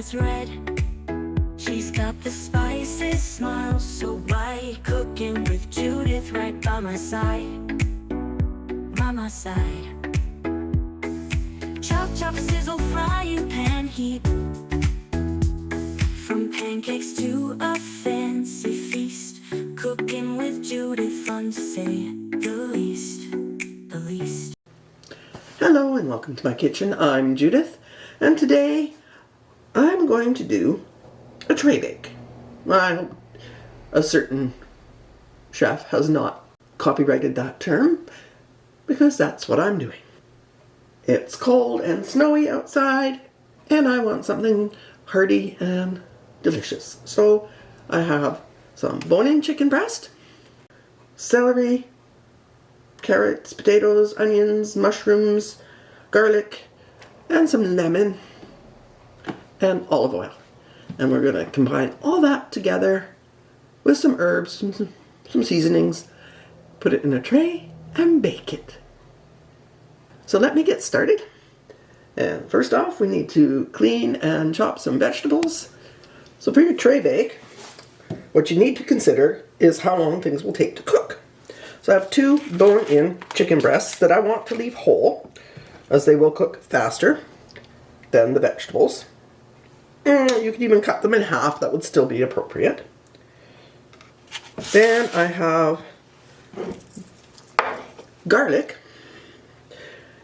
as red. She's got the spices, smile so bright. Cooking with Judith right by my side. By my side. Chop, chop, sizzle, frying pan heat. From pancakes to a fancy feast. Cooking with Judith, fun to say the least. The least. Hello and welcome to my kitchen. I'm Judith, and today I'm going to do a tray bake. I hope a certain chef has not copyrighted that term, because that's what I'm doing. It's cold and snowy outside, and I want something hearty and delicious. So I have some bone-in chicken breast, celery, carrots, potatoes, onions, mushrooms, garlic, and some lemon and olive oil. And we're going to combine all that together with some herbs, some seasonings, put it in a tray and bake it. So let me get started. And first off, we need to clean and chop some vegetables. So for your tray bake, what you need to consider is how long things will take to cook. So I have 2 bone-in chicken breasts that I want to leave whole, as they will cook faster than the vegetables. You could even cut them in half, that would still be appropriate. Then I have garlic,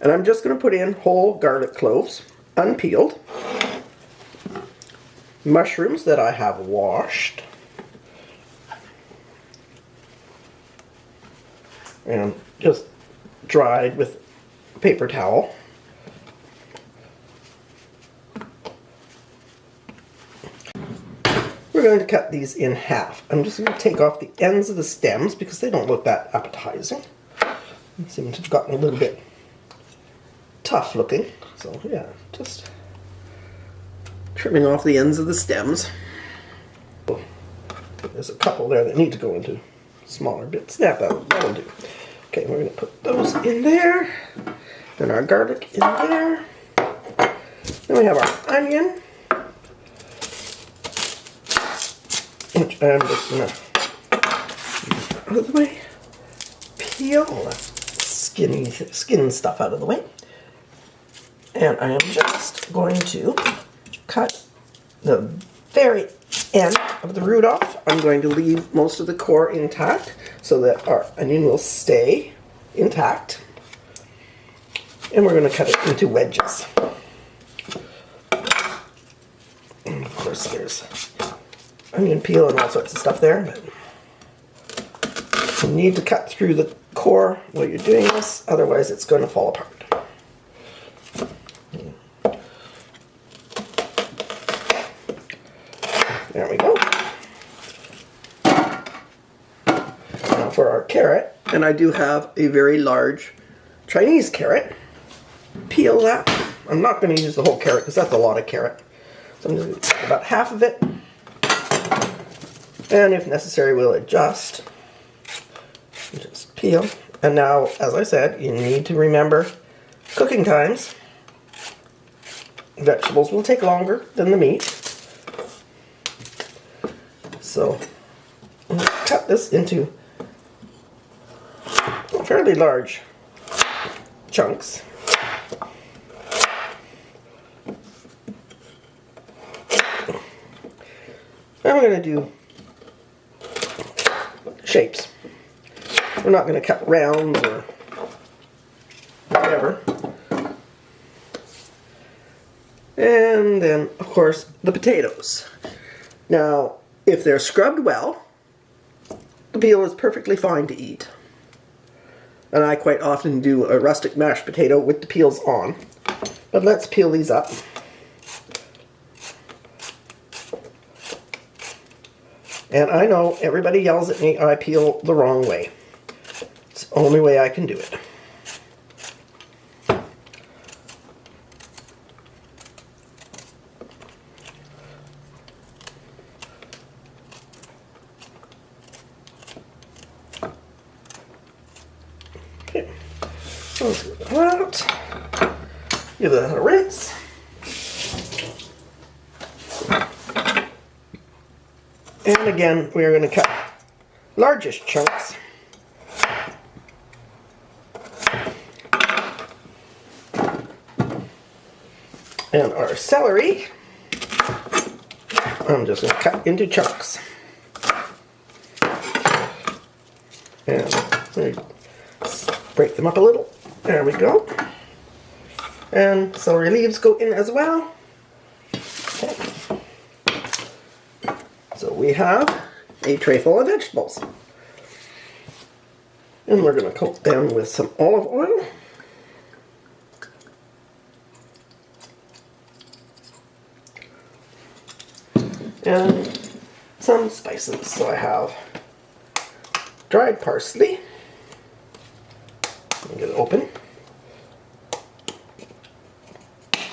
and I'm just going to put in whole garlic cloves, unpeeled. Mushrooms that I have washed. And just dried with a paper towel. We're going to cut these in half. I'm just going to take off the ends of the stems because they don't look that appetizing. They seem to have gotten a little bit tough looking. So yeah, just trimming off the ends of the stems. There's a couple there that need to go into smaller bits. Yeah, that'll do. Okay, we're going to put those in there. And our garlic in there. Then we have our onion, which I'm just going to out of the way. Peel all that skin stuff out of the way. And I am just going to cut the very end of the root off. I'm going to leave most of the core intact so that our onion will stay intact. And we're going to cut it into wedges. And of course there's onion peel and all sorts of stuff there, but you need to cut through the core while you're doing this, otherwise it's going to fall apart. There we go. Now for our carrot, and I do have a very large Chinese carrot. Peel that. I'm not going to use the whole carrot because that's a lot of carrot. So I'm just going to take about half of it. And if necessary, we'll adjust. Just peel. And now, as I said, you need to remember cooking times. Vegetables will take longer than the meat. So I'm going to cut this into fairly large chunks. Now we're going to do shapes. We're not going to cut rounds or whatever. And then, of course, the potatoes. Now, if they're scrubbed well, the peel is perfectly fine to eat. And I quite often do a rustic mashed potato with the peels on. But let's peel these up. And I know everybody yells at me, I peel the wrong way. It's the only way I can do it. Okay, so let's get that out. Give that a rinse. And again, we are going to cut largest chunks. And our celery, I'm just going to cut into chunks. And break them up a little. There we go. And celery leaves go in as well. Okay. So we have a tray full of vegetables. And we're going to coat them with some olive oil. And some spices. So I have dried parsley. Let me get it open.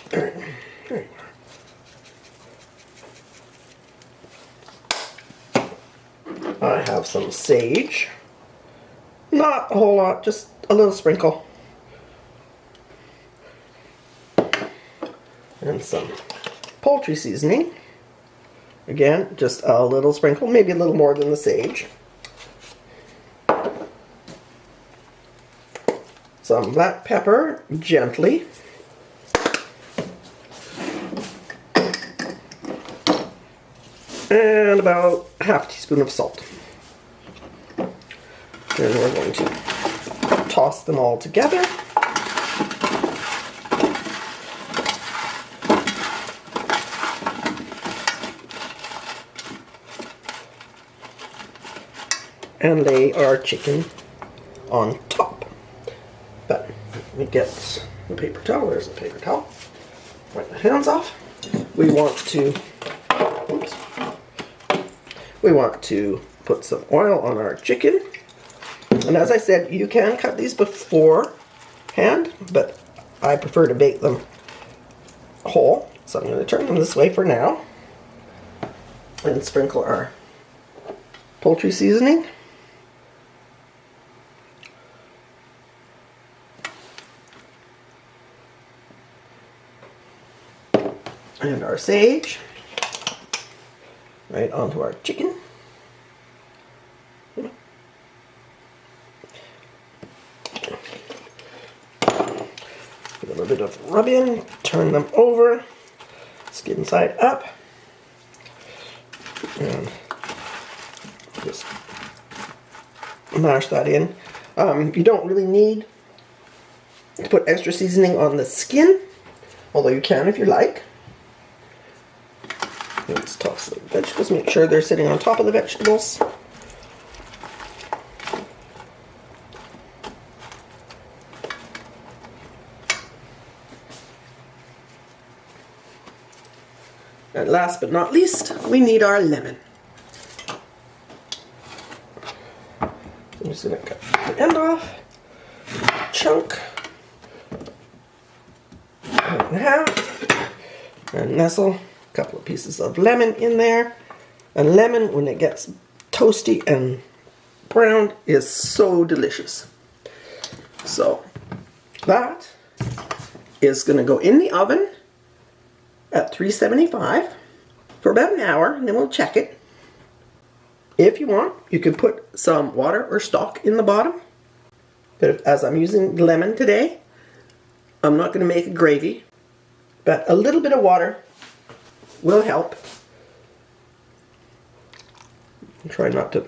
There you are. I have some sage. Not a whole lot, just a little sprinkle. And some poultry seasoning. Again, just a little sprinkle, maybe a little more than the sage. Some black pepper, gently. And about half a teaspoon of salt. And we're going to toss them all together. And lay our chicken on top. But let me get the paper towel. There's the paper towel. Wipe the hands off. We want to put some oil on our chicken. And as I said, you can cut these beforehand, but I prefer to bake them whole. So I'm going to turn them this way for now. And sprinkle our poultry seasoning. And our sage right onto our chicken. A little bit of rub in, turn them over, skin side up, and just mash that in. You don't really need to put extra seasoning on the skin, although you can if you like. Let's toss the vegetables, make sure they're sitting on top of the vegetables. And last but not least, we need our lemon. I'm just going to cut the end off, chunk, cut it in half, and nestle a couple of pieces of lemon in there. And lemon, when it gets toasty and browned, is so delicious. So that is going to go in the oven at 375 for about an hour, and then we'll check it. If you want, you could put some water or stock in the bottom. But as I'm using lemon today, I'm not going to make a gravy. But a little bit of water will help. And try not to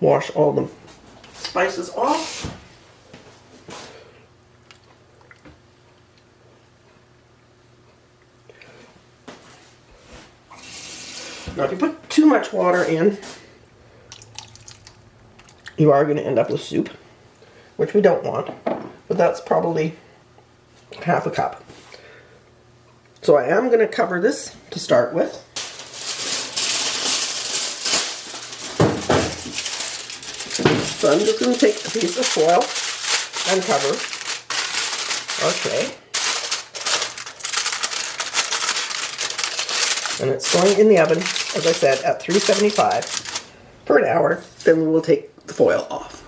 wash all the spices off. Now if you put too much water in, you are going to end up with soup, which we don't want, but that's probably half a cup. So I am going to cover this to start with. So I'm just going to take a piece of foil and cover our tray. And it's going in the oven, as I said, at 375 for an hour. Then we will take the foil off.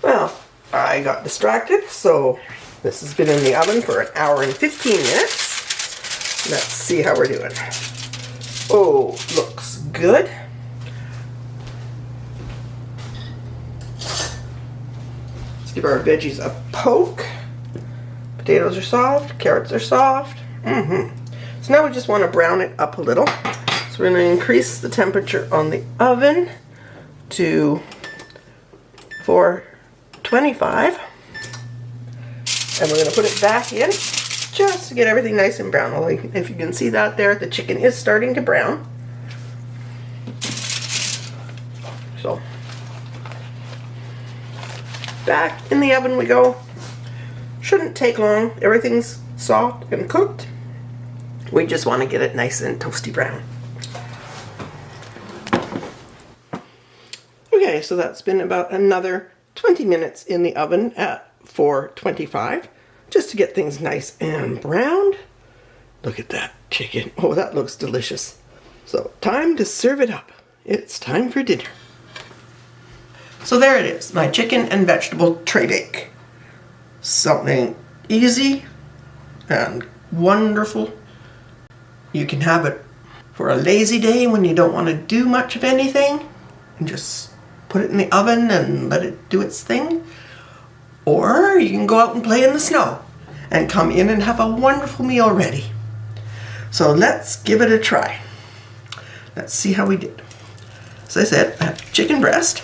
Well, I got distracted, so this has been in the oven for an hour and 15 minutes. Let's see how we're doing. Oh, looks good. Let's give our veggies a poke. Potatoes are soft, carrots are soft. So now we just want to brown it up a little. So we're going to increase the temperature on the oven to 425. And we're going to put it back in just to get everything nice and brown. Although if you can see that there, the chicken is starting to brown. So back in the oven we go. Shouldn't take long. Everything's soft and cooked. We just want to get it nice and toasty brown. Okay, so that's been about another 20 minutes in the oven at 425, just to get things nice and browned. Look at that chicken. Oh, that looks delicious. So time to serve it up. It's time for dinner. So there it is, my chicken and vegetable tray bake. Something easy and wonderful. You can have it for a lazy day when you don't want to do much of anything and just put it in the oven and let it do its thing. Or you can go out and play in the snow and come in and have a wonderful meal ready. So let's give it a try. Let's see how we did. As I said, I have chicken breast.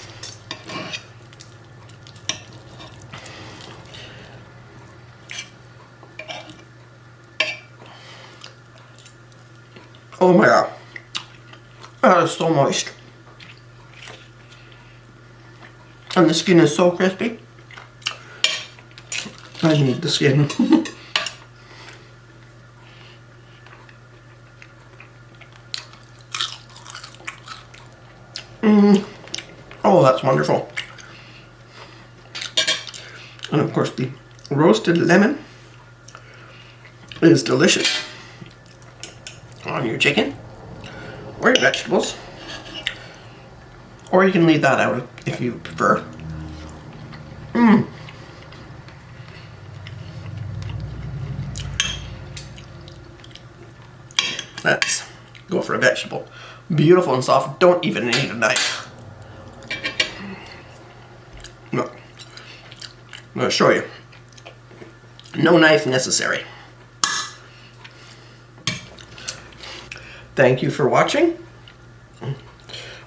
Oh my god, that is so moist. And the skin is so crispy. I need the skin. Oh, that's wonderful. And of course the roasted lemon is delicious on your chicken or your vegetables, or you can leave that out if you prefer. Let's go for a vegetable. Beautiful and soft. Don't even need a knife. Look, I'm going to show you. No knife necessary. Thank you for watching.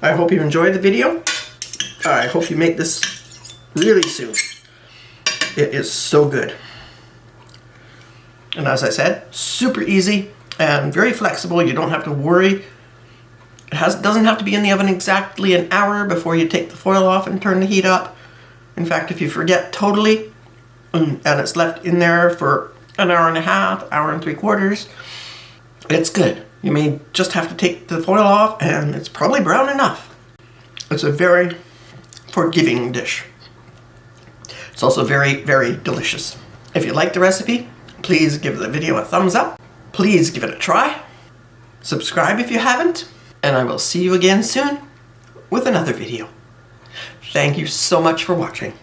I hope you enjoyed the video. I hope you make this really soon. It is so good. And as I said, super easy and very flexible. You don't have to worry. It doesn't have to be in the oven exactly an hour before you take the foil off and turn the heat up. In fact, if you forget totally and it's left in there for an hour and a half, hour and 3/4, it's good. You may just have to take the foil off and it's probably brown enough. It's a very forgiving dish. It's also very, very delicious. If you like the recipe, please give the video a thumbs up. Please give it a try. Subscribe if you haven't. And I will see you again soon with another video. Thank you so much for watching.